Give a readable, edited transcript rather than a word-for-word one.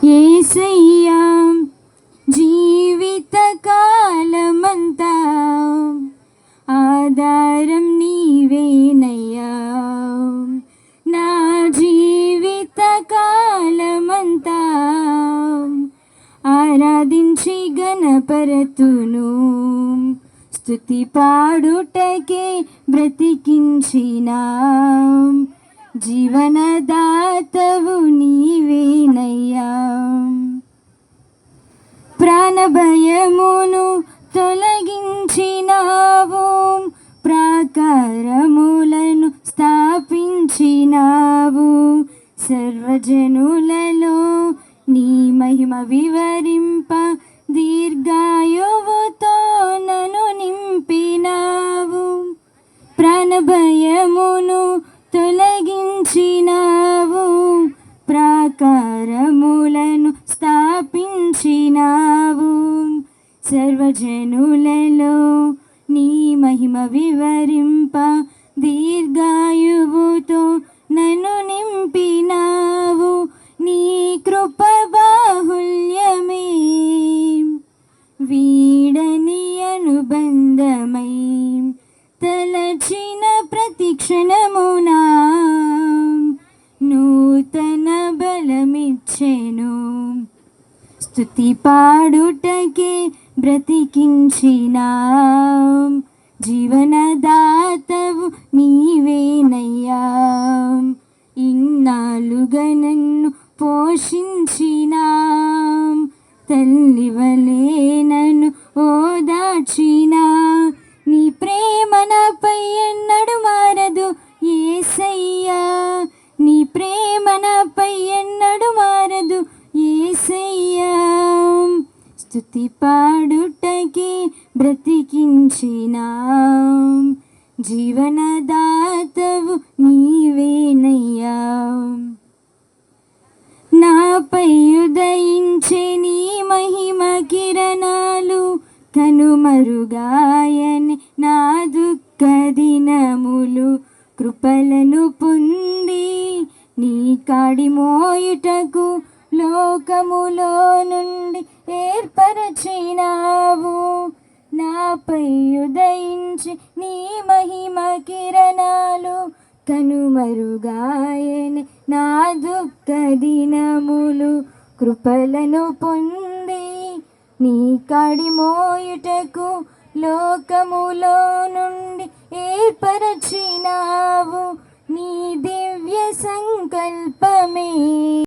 యేసయ్యా జీవిత కాలమంతా ఆధారం నీవేనయ్యా. నా జీవిత కాలమంతా ఆరాధించి గణపరతును, స్తుతి పాడుటకే బ్రతికించిన జీవనదాతవు నీవేనయ్యా. ప్రాణభయమును తొలగించినావు, ప్రాకారములను స్థాపించినావు. సర్వజనులలో నీ మహిమ వివరింప దీర్ఘాయువుతో నన్ను నింపినావు. ప్రాణభయమును తొలగించినావు, ప్రాకారములను స్థాపించినావు. సర్వజనులలో నీ మహిమ వివరింప దీర్ఘాయువుతో నన్ను నింపినావు. నీ కృప బాహుల్యమే వీడని అనుబంధమై తలచిన ప్రతి క్షణమునా నూతన బలమిచ్చెను. స్తుతి పాడుటకే బ్రతికించిన జీవనదాతవు నీవేనయ్యా. ఇన్నాళ్ళుగా నన్ను పోషించిన తల్లివలే నన్ను ఓదార్చిన నీ ప్రేమ నాపై ఎన్నడు మారదు యేసయ్యా. నీ ప్రేమ నాపై ఎన్నడు మారదు యేసయ్యా. స్తుతి పాడుటకే బ్రతికించిన జీవనదాతవు నీవేనయ్యా. నాపై ఉదయించే నీ మహిమ కిరణాలు కనుమరుగాయని నా దుఃఖ దినములు. కృపలను పొంది నీ కాడి మోయుటకు లోకములో నుండి ఏర్పరచినావు. నాపై ఉదయించి నీ మహిమ కిరణాలు కనుమరుగాయని నా దుఃఖ దినములు. కృపలను పొంది నీ కాడి మోయుటకు లోకములో నుండి ఏర్పరచినావు. నీ దివ్య సంకల్పమే